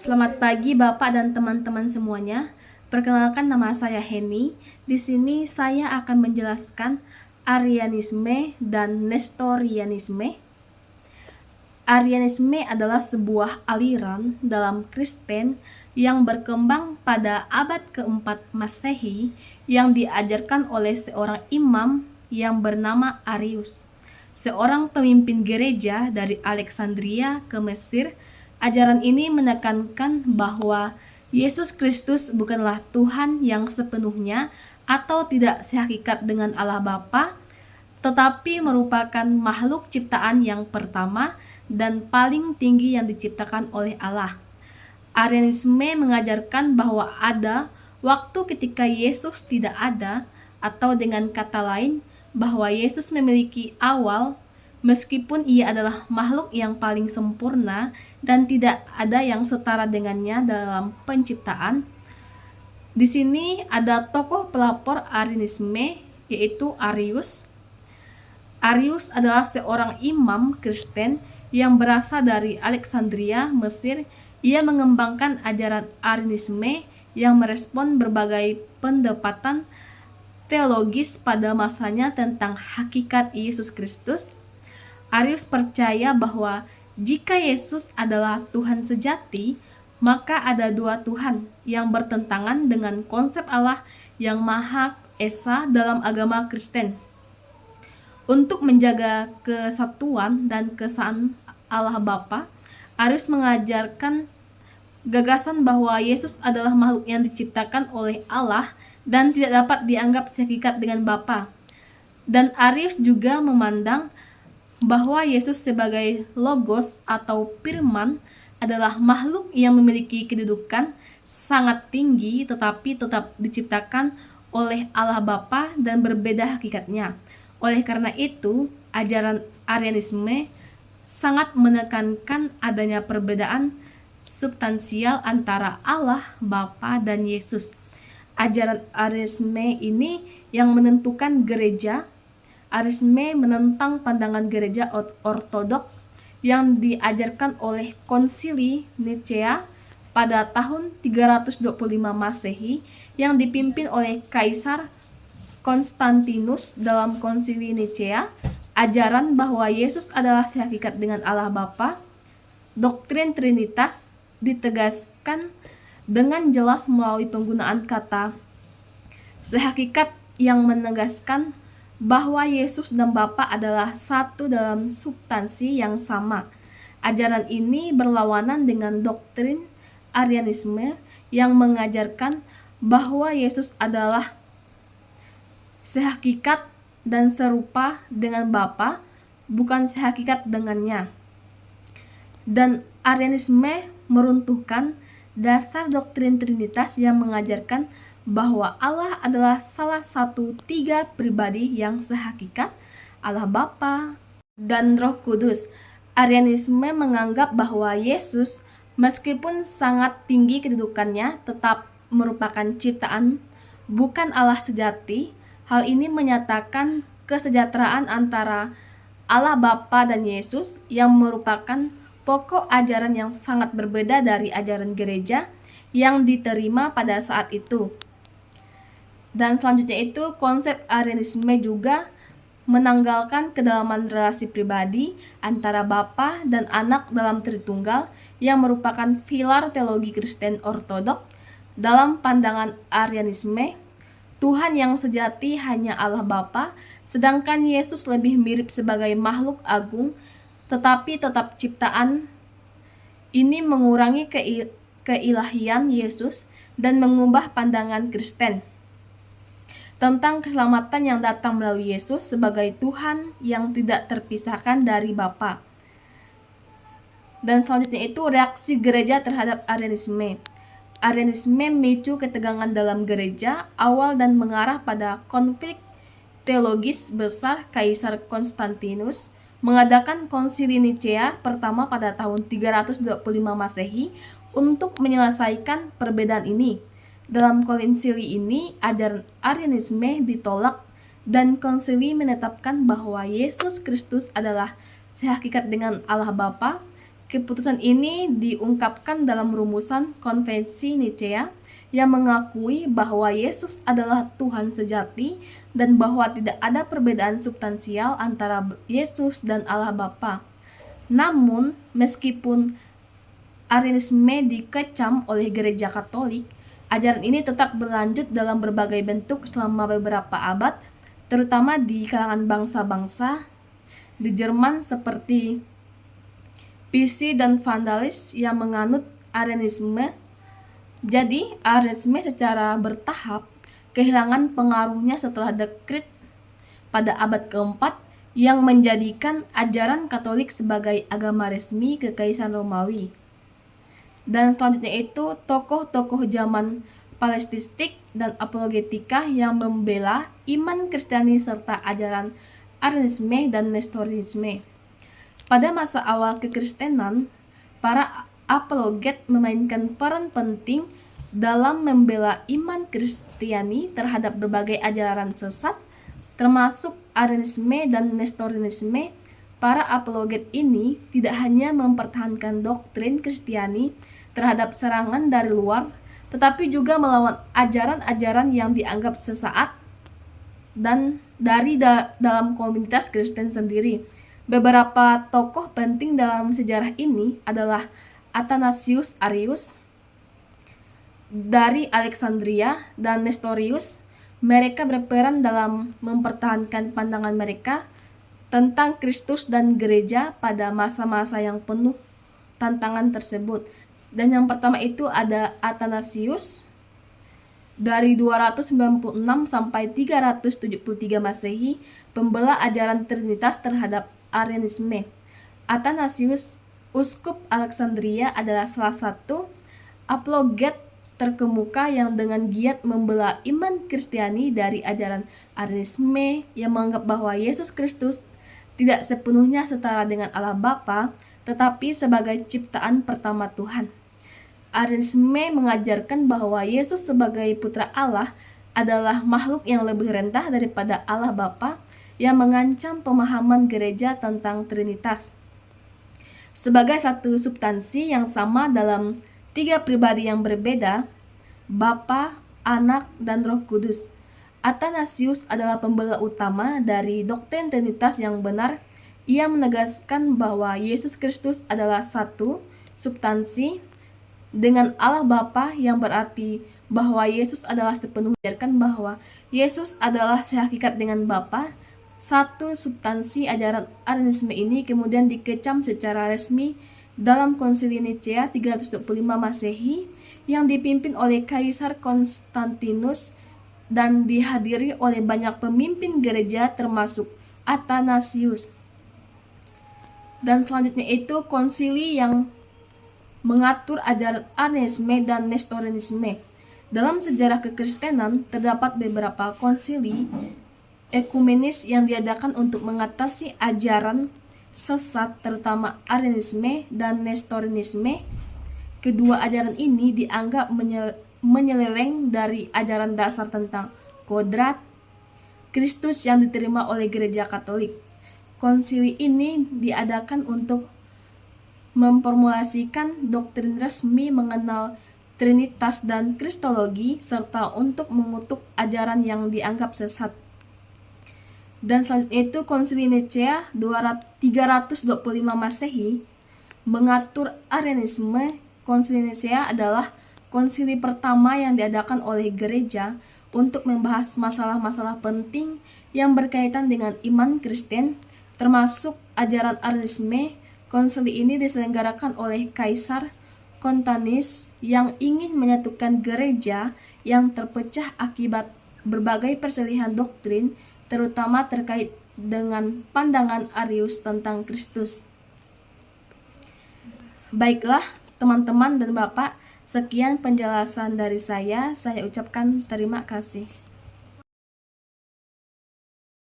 Selamat pagi Bapak dan teman-teman semuanya. Perkenalkan, nama saya Heni. Di sini saya akan menjelaskan Arianisme dan Nestorianisme. Arianisme adalah sebuah aliran dalam Kristen yang berkembang pada abad keempat Masehi yang diajarkan oleh seorang imam yang bernama Arius, seorang pemimpin gereja dari Alexandria ke Mesir. Ajaran ini menekankan bahwa Yesus Kristus bukanlah Tuhan yang sepenuhnya atau tidak sehakikat dengan Allah Bapa, tetapi merupakan makhluk ciptaan yang pertama dan paling tinggi yang diciptakan oleh Allah. Arianisme mengajarkan bahwa ada waktu ketika Yesus tidak ada, atau dengan kata lain, bahwa Yesus memiliki awal, meskipun ia adalah makhluk yang paling sempurna dan tidak ada yang setara dengannya dalam penciptaan. Di sini ada tokoh pelapor Arianisme, yaitu Arius. Arius adalah seorang imam Kristen yang berasal dari Alexandria, Mesir. Ia mengembangkan ajaran Arianisme yang merespon berbagai pendapatan teologis pada masanya tentang hakikat Yesus Kristus. Arius percaya bahwa jika Yesus adalah Tuhan sejati, maka ada dua Tuhan yang bertentangan dengan konsep Allah yang Maha Esa dalam agama Kristen. Untuk menjaga kesatuan dan keesaan Allah Bapa, Arius mengajarkan gagasan bahwa Yesus adalah makhluk yang diciptakan oleh Allah dan tidak dapat dianggap sehakikat dengan Bapa. Dan Arius juga memandang bahwa Yesus sebagai Logos atau Firman adalah makhluk yang memiliki kedudukan sangat tinggi tetapi tetap diciptakan oleh Allah Bapa dan berbeda hakikatnya. Oleh karena itu, ajaran Arianisme sangat menekankan adanya perbedaan substansial antara Allah, Bapa, dan Yesus. Ajaran Arianisme ini yang menentukan gereja. Arianisme menentang pandangan gereja ortodoks yang diajarkan oleh Konsili Nicea pada tahun 325 Masehi yang dipimpin oleh Kaisar Konstantinus. Dalam Konsili Nicea, ajaran bahwa Yesus adalah sehakikat dengan Allah Bapa, doktrin Trinitas, ditegaskan dengan jelas melalui penggunaan kata sehakikat yang menegaskan bahwa Yesus dan Bapa adalah satu dalam substansi yang sama. Ajaran ini berlawanan dengan doktrin Arianisme yang mengajarkan bahwa Yesus adalah sehakikat dan serupa dengan Bapa, bukan sehakikat dengannya. Dan Arianisme meruntuhkan dasar doktrin Trinitas yang mengajarkan bahwa Allah adalah salah satu tiga pribadi yang sehakikat, Allah Bapa dan Roh Kudus. Arianisme menganggap bahwa Yesus, meskipun sangat tinggi kedudukannya, tetap merupakan ciptaan, bukan Allah sejati. Hal ini menyatakan kesejahteraan antara Allah Bapa dan Yesus yang merupakan pokok ajaran yang sangat berbeda dari ajaran gereja yang diterima pada saat itu. Dan selanjutnya itu, konsep Arianisme juga menanggalkan kedalaman relasi pribadi antara Bapa dan Anak dalam Tritunggal yang merupakan pilar teologi Kristen ortodok. Dalam pandangan Arianisme, Tuhan yang sejati hanya Allah Bapa, sedangkan Yesus lebih mirip sebagai makhluk agung tetapi tetap ciptaan. Ini mengurangi keilahian Yesus dan mengubah pandangan Kristen tentang keselamatan yang datang melalui Yesus sebagai Tuhan yang tidak terpisahkan dari Bapa. Dan selanjutnya itu, reaksi gereja terhadap Arianisme. Arianisme memicu ketegangan dalam gereja awal dan mengarah pada konflik teologis besar. Kaisar Konstantinus mengadakan Konsili Nicea pertama pada tahun 325 Masehi untuk menyelesaikan perbedaan ini. Dalam konsili ini, ajaran Arianisme ditolak dan konsili menetapkan bahwa Yesus Kristus adalah sehakikat dengan Allah Bapa Keputusan ini diungkapkan dalam rumusan Konvensi Nicea yang mengakui bahwa Yesus adalah Tuhan sejati dan bahwa tidak ada perbedaan substansial antara Yesus dan Allah Bapa. Namun, meskipun Arianisme dikecam oleh Gereja Katolik, ajaran ini tetap berlanjut dalam berbagai bentuk selama beberapa abad, terutama di kalangan bangsa-bangsa di Jerman seperti Pisi dan Vandalis yang menganut Arianisme. Jadi, Arianisme secara bertahap kehilangan pengaruhnya setelah dekret pada abad keempat yang menjadikan ajaran Katolik sebagai agama resmi Kekaisaran Romawi. Dan selanjutnya itu tokoh-tokoh zaman Palestistik dan apologetika yang membela iman Kristiani serta ajaran Arianisme dan Nestorisme. Pada masa awal kekristenan, para apologet memainkan peran penting dalam membela iman Kristiani terhadap berbagai ajaran sesat, termasuk Arianisme dan Nestorisme. Para apologet ini tidak hanya mempertahankan doktrin Kristiani terhadap serangan dari luar, tetapi juga melawan ajaran-ajaran yang dianggap sesaat dan dari dalam komunitas Kristen sendiri. Beberapa tokoh penting dalam sejarah ini adalah Athanasius Arius dari Alexandria dan Nestorius. Mereka berperan dalam mempertahankan pandangan mereka tentang Kristus dan gereja pada masa-masa yang penuh tantangan tersebut. Dan yang pertama itu ada Athanasius dari 296 sampai 373 Masehi, pembela ajaran Trinitas terhadap Arianisme. Athanasius, uskup Alexandria, adalah salah satu apologet terkemuka yang dengan giat membela iman Kristiani dari ajaran Arianisme yang menganggap bahwa Yesus Kristus tidak sepenuhnya setara dengan Allah Bapa, tetapi sebagai ciptaan pertama Tuhan. Arianisme mengajarkan bahwa Yesus sebagai putra Allah adalah makhluk yang lebih rendah daripada Allah Bapa, yang mengancam pemahaman gereja tentang Trinitas sebagai satu substansi yang sama dalam tiga pribadi yang berbeda, Bapa, Anak, dan Roh Kudus. Athanasius adalah pembela utama dari doktrin Trinitas yang benar. Ia menegaskan bahwa Yesus Kristus adalah satu substansi dengan Allah Bapa, yang berarti bahwa Yesus adalah sepenuhnya, bahwa Yesus adalah sehakikat dengan Bapa. Satu substansi ajaran Arianisme ini kemudian dikecam secara resmi dalam Konsili Nicea 325 Masehi yang dipimpin oleh Kaisar Konstantinus dan dihadiri oleh banyak pemimpin gereja termasuk Athanasius. Dan selanjutnya itu konsili yang mengatur ajaran Arianisme dan Nestorisme. Dalam sejarah kekristenan terdapat beberapa konsili ekumenis yang diadakan untuk mengatasi ajaran sesat, terutama Arianisme dan Nestorisme. Kedua ajaran ini dianggap menyeleweng dari ajaran dasar tentang kodrat Kristus yang diterima oleh Gereja Katolik. Konsili ini diadakan untuk memformulasikan doktrin resmi mengenal Trinitas dan Kristologi, serta untuk mengutuk ajaran yang dianggap sesat. Dan selanjutnya itu Konsili Nicea 325 Masehi mengatur Arianisme. Konsili Nicea adalah konsili pertama yang diadakan oleh gereja untuk membahas masalah-masalah penting yang berkaitan dengan iman Kristen, termasuk ajaran Arianisme. Konsili ini diselenggarakan oleh Kaisar Konstantinus yang ingin menyatukan gereja yang terpecah akibat berbagai perselihan doktrin, terutama terkait dengan pandangan Arius tentang Kristus. Baiklah, teman-teman dan Bapak, sekian penjelasan dari saya ucapkan terima kasih.